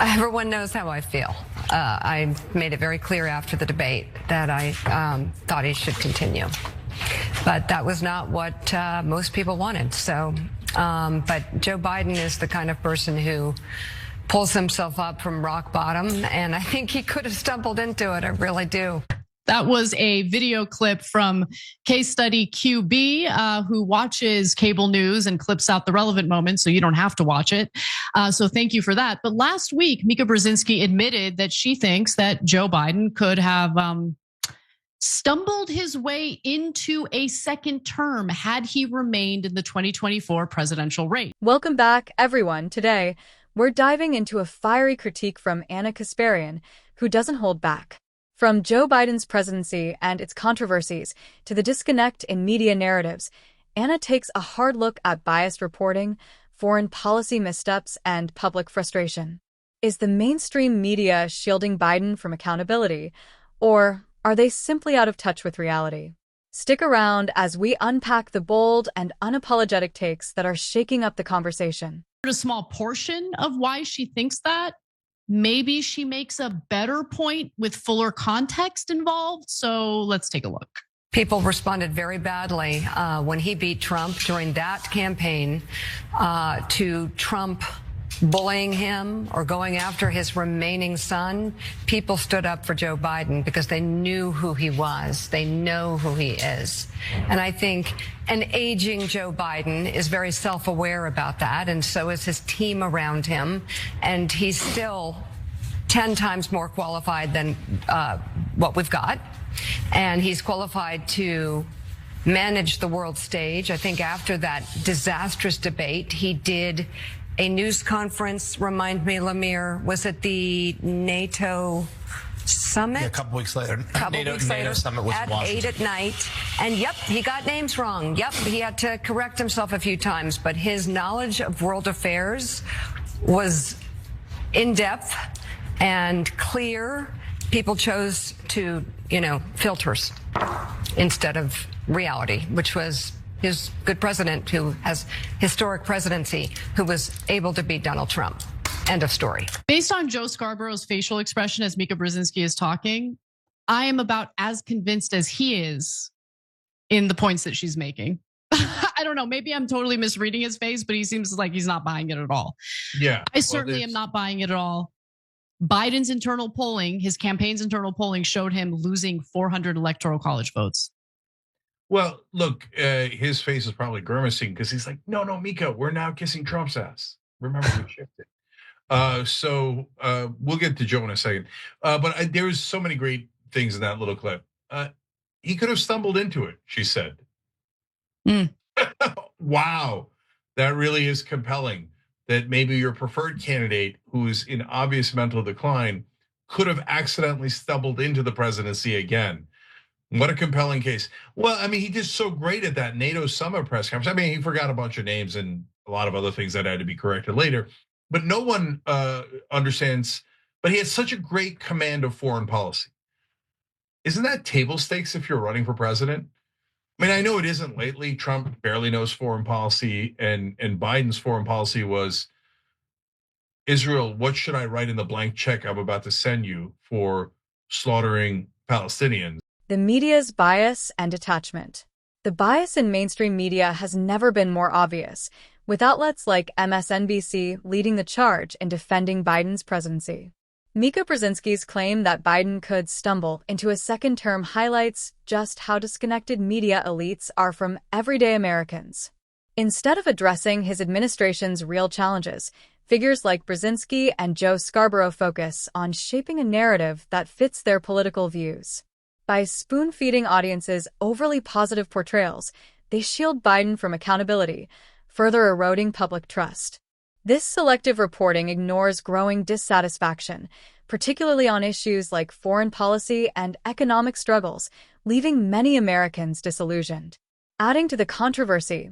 Everyone knows how I feel. I made it very clear after the debate that I thought he should continue. But that was not what most people wanted. So, but Joe Biden is the kind of person who pulls himself up from rock bottom, and I think he could have stumbled into it. I really do. That was a video clip from Case Study QB, who watches cable news and clips out the relevant moments so you don't have to watch it. So thank you for that. But last week, Mika Brzezinski admitted that she thinks that Joe Biden could have stumbled his way into a second term had he remained in the 2024 presidential race. Welcome back, everyone. Today, we're diving into a fiery critique from Anna Kasparian, who doesn't hold back. From Joe Biden's presidency and its controversies to the disconnect in media narratives, Anna takes a hard look at biased reporting, foreign policy missteps, and public frustration. Is the mainstream media shielding Biden from accountability, or are they simply out of touch with reality? Stick around as we unpack the bold and unapologetic takes that are shaking up the conversation. A small portion of why she thinks that. Maybe she makes a better point with fuller context involved. So let's take a look. People responded very badly when he beat Trump during that campaign to Trump bullying him or going after his remaining son. People stood up for Joe Biden because they knew who he was. They know who he is. And I think an aging Joe Biden is very self-aware about that, and so is his team around him. And he's still 10 times more qualified than what we've got. And he's qualified to manage the world stage. I think after that disastrous debate, he did a news conference. Remind me, Lemire, was it the NATO summit? Yeah, a couple weeks later. NATO summit was at Washington. 8 at night. And yep, he got names wrong. Yep, he had to correct himself a few times. But his knowledge of world affairs was in depth and clear. People chose to, filters instead of reality, which was his good president who has historic presidency, who was able to beat Donald Trump. End of story. Based on Joe Scarborough's facial expression as Mika Brzezinski is talking, I am about as convinced as he is in the points that she's making. I don't know. Maybe I'm totally misreading his face, but he seems like he's not buying it at all. Yeah. I certainly am not buying it at all. Biden's internal polling, his campaign's internal polling showed him losing 400 electoral college votes. Well, look, his face is probably grimacing because he's like, no, Mika, we're now kissing Trump's ass. Remember, we shifted. So we'll get to Joe in a second. But there was so many great things in that little clip. He could have stumbled into it, she said. Wow, that really is compelling. That maybe your preferred candidate, who is in obvious mental decline, could have accidentally stumbled into the presidency again. What a compelling case. Well, I mean, he did so great at that NATO summit press conference. I mean, he forgot a bunch of names and a lot of other things that had to be corrected later. But no one understands, but he had such a great command of foreign policy. Isn't that table stakes if you're running for president? I mean, I know it isn't lately. Trump barely knows foreign policy, and Biden's foreign policy was, Israel, what should I write in the blank check I'm about to send you for slaughtering Palestinians? The media's bias and attachment. The bias in mainstream media has never been more obvious, with outlets like MSNBC leading the charge in defending Biden's presidency. Mika Brzezinski's claim that Biden could stumble into a second term highlights just how disconnected media elites are from everyday Americans. Instead of addressing his administration's real challenges, figures like Brzezinski and Joe Scarborough focus on shaping a narrative that fits their political views. By spoon-feeding audiences overly positive portrayals, they shield Biden from accountability, further eroding public trust. This selective reporting ignores growing dissatisfaction, particularly on issues like foreign policy and economic struggles, leaving many Americans disillusioned. Adding to the controversy,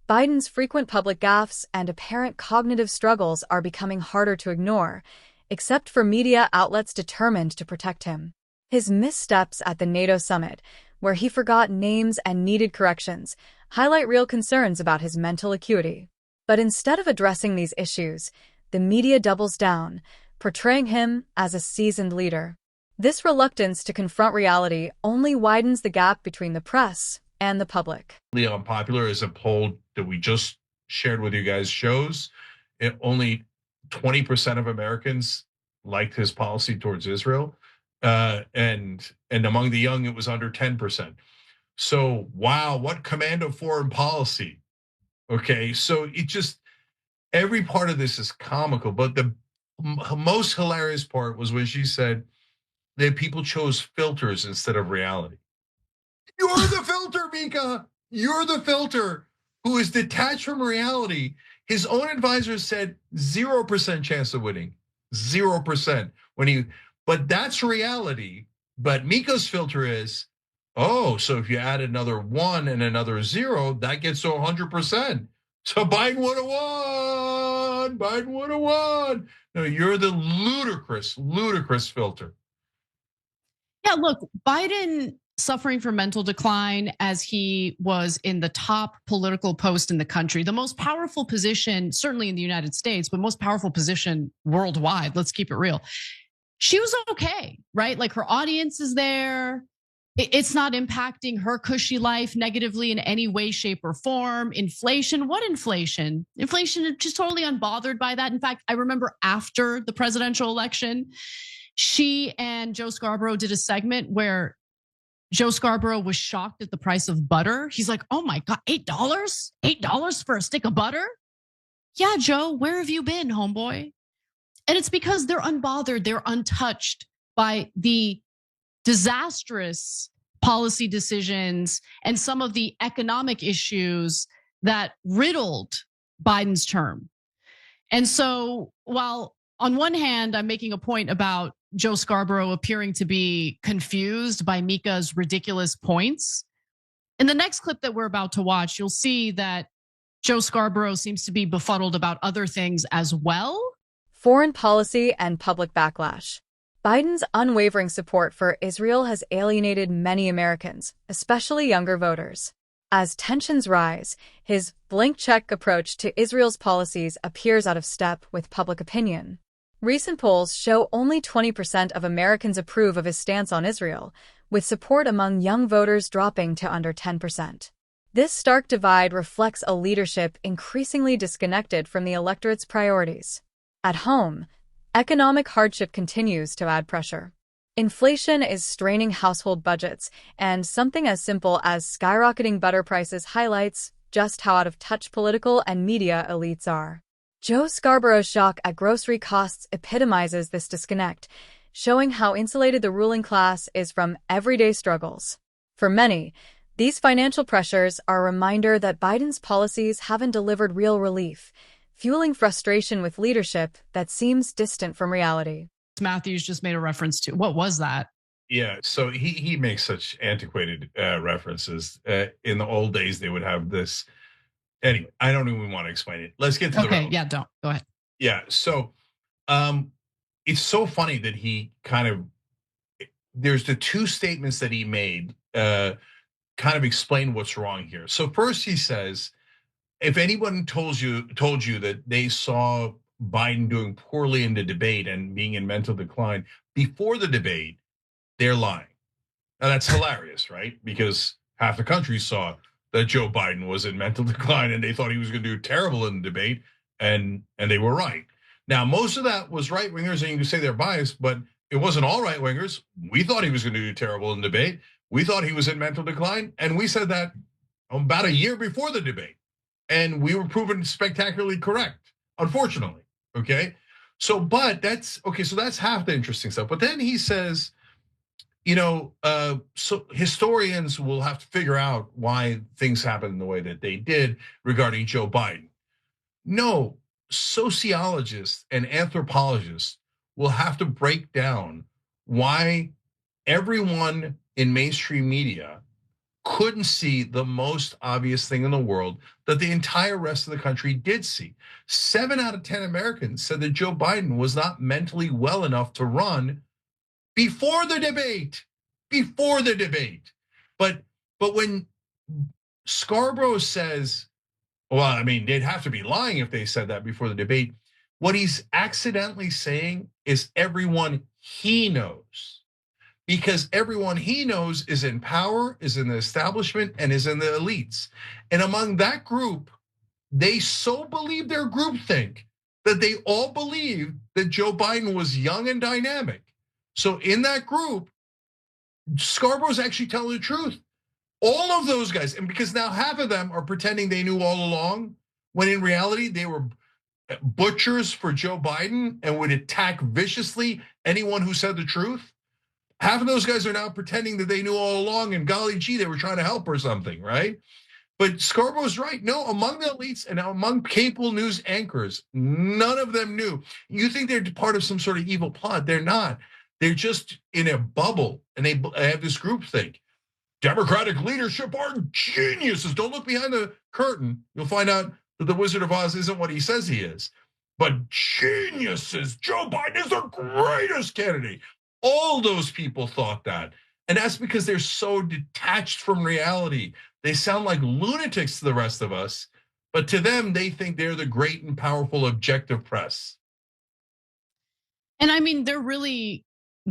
Biden's frequent public gaffes and apparent cognitive struggles are becoming harder to ignore, except for media outlets determined to protect him. His missteps at the NATO summit, where he forgot names and needed corrections, highlight real concerns about his mental acuity. But instead of addressing these issues, the media doubles down, portraying him as a seasoned leader. This reluctance to confront reality only widens the gap between the press and the public. Unpopular, as a poll that we just shared with you guys shows, only 20% of Americans liked his policy towards Israel, and among the young, it was under 10%. So wow, what command of foreign policy? Okay, so it just, every part of this is comical, but the most hilarious part was when she said that people chose filters instead of reality. You're the filter, Mika. You're the filter who is detached from reality. His own advisors said 0% chance of winning, 0% but that's reality. But Mika's filter is, oh, so if you add another 1 and another 0, that gets to 100%. So Biden would have won. Biden would have won. No, you're the ludicrous filter. Yeah, look, Biden suffering from mental decline as he was in the top political post in the country, the most powerful position, certainly in the United States, but most powerful position worldwide. Let's keep it real. She was okay, right? Like her audience is there. It's not impacting her cushy life negatively in any way, shape, or form. Inflation, what inflation? Inflation is just totally unbothered by that. In fact, I remember after the presidential election, she and Joe Scarborough did a segment where Joe Scarborough was shocked at the price of butter. He's like, oh my God, $8? $8 for a stick of butter? Yeah, Joe, where have you been, homeboy? And it's because they're unbothered, they're untouched by the disastrous policy decisions and some of the economic issues that riddled Biden's term. And so while on one hand, I'm making a point about Joe Scarborough appearing to be confused by Mika's ridiculous points, in the next clip that we're about to watch, you'll see that Joe Scarborough seems to be befuddled about other things as well. Foreign policy and public backlash. Biden's unwavering support for Israel has alienated many Americans, especially younger voters. As tensions rise, his blank check approach to Israel's policies appears out of step with public opinion. Recent polls show only 20% of Americans approve of his stance on Israel, with support among young voters dropping to under 10%. This stark divide reflects a leadership increasingly disconnected from the electorate's priorities. At home, economic hardship continues to add pressure. Inflation is straining household budgets, and something as simple as skyrocketing butter prices highlights just how out of touch political and media elites are. Joe Scarborough's shock at grocery costs epitomizes this disconnect, showing how insulated the ruling class is from everyday struggles. For many, these financial pressures are a reminder that Biden's policies haven't delivered real relief, fueling frustration with leadership that seems distant from reality. Matthews just made a reference to. What was that? Yeah, so he makes such antiquated references. In the old days, they would have this. Anyway, I don't even want to explain it. Let's get to the okay. Yeah, don't go ahead. Yeah, so it's so funny that he kind of, there's the two statements that he made kind of explain what's wrong here. So first he says, if anyone told you that they saw Biden doing poorly in the debate and being in mental decline before the debate, they're lying. Now that's hilarious, right? Because half the country saw that Joe Biden was in mental decline and they thought he was going to do terrible in the debate, and they were right. Now most of that was right wingers, and you can say they're biased, but it wasn't all right wingers. We thought he was going to do terrible in the debate. We thought he was in mental decline, and we said that about a year before the debate, and we were proven spectacularly correct, unfortunately. Okay, so but that's okay. So that's half the interesting stuff. But then he says, so historians will have to figure out why things happened the way that they did regarding Joe Biden. No, sociologists and anthropologists will have to break down why everyone in mainstream media couldn't see the most obvious thing in the world that the entire rest of the country did see. 7 out of 10 Americans said that Joe Biden was not mentally well enough to run before the debate. But when Scarborough says, well, I mean, they'd have to be lying if they said that before the debate. What he's accidentally saying is everyone he knows, because everyone he knows is in power, is in the establishment, and is in the elites. And among that group, they so believe their groupthink that they all believe that Joe Biden was young and dynamic. So in that group, Scarborough's actually telling the truth. All of those guys, and because now half of them are pretending they knew all along, when in reality they were butchers for Joe Biden and would attack viciously anyone who said the truth. Half of those guys are now pretending that they knew all along, and golly gee, they were trying to help or something, right? But Scarborough's right. No, among the elites and among cable news anchors, none of them knew. You think they're part of some sort of evil plot. They're not. They're just in a bubble, and they have this groupthink. Democratic leadership are geniuses. Don't look behind the curtain. You'll find out that the Wizard of Oz isn't what he says he is. But geniuses, Joe Biden is the greatest candidate. All those people thought that. And that's because they're so detached from reality. They sound like lunatics to the rest of us, but to them, they think they're the great and powerful objective press. And I mean, they're really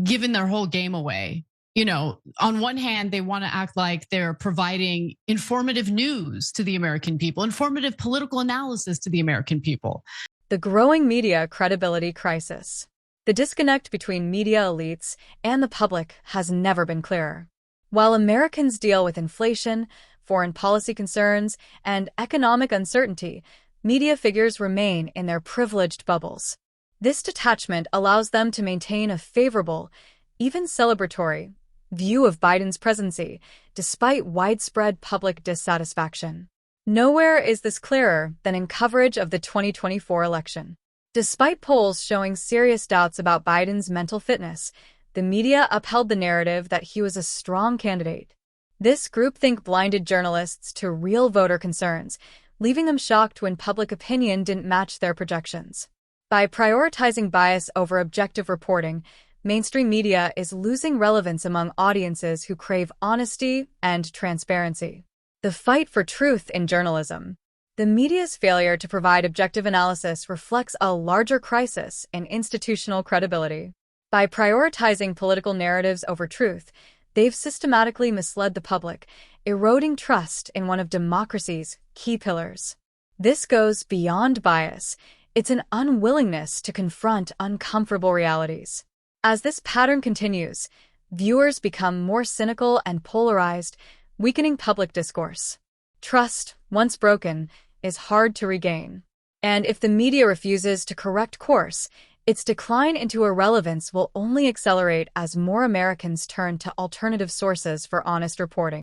giving their whole game away. You know, on one hand, they want to act like they're providing informative news to the American people, informative political analysis to the American people. The growing media credibility crisis. The disconnect between media elites and the public has never been clearer. While Americans deal with inflation, foreign policy concerns, and economic uncertainty, media figures remain in their privileged bubbles. This detachment allows them to maintain a favorable, even celebratory, view of Biden's presidency, despite widespread public dissatisfaction. Nowhere is this clearer than in coverage of the 2024 election. Despite polls showing serious doubts about Biden's mental fitness, the media upheld the narrative that he was a strong candidate. This groupthink blinded journalists to real voter concerns, leaving them shocked when public opinion didn't match their projections. By prioritizing bias over objective reporting, mainstream media is losing relevance among audiences who crave honesty and transparency. The fight for truth in journalism. The media's failure to provide objective analysis reflects a larger crisis in institutional credibility. By prioritizing political narratives over truth, they've systematically misled the public, eroding trust in one of democracy's key pillars. This goes beyond bias. It's an unwillingness to confront uncomfortable realities. As this pattern continues, viewers become more cynical and polarized, weakening public discourse. Trust, once broken, is hard to regain. And if the media refuses to correct course, its decline into irrelevance will only accelerate as more Americans turn to alternative sources for honest reporting.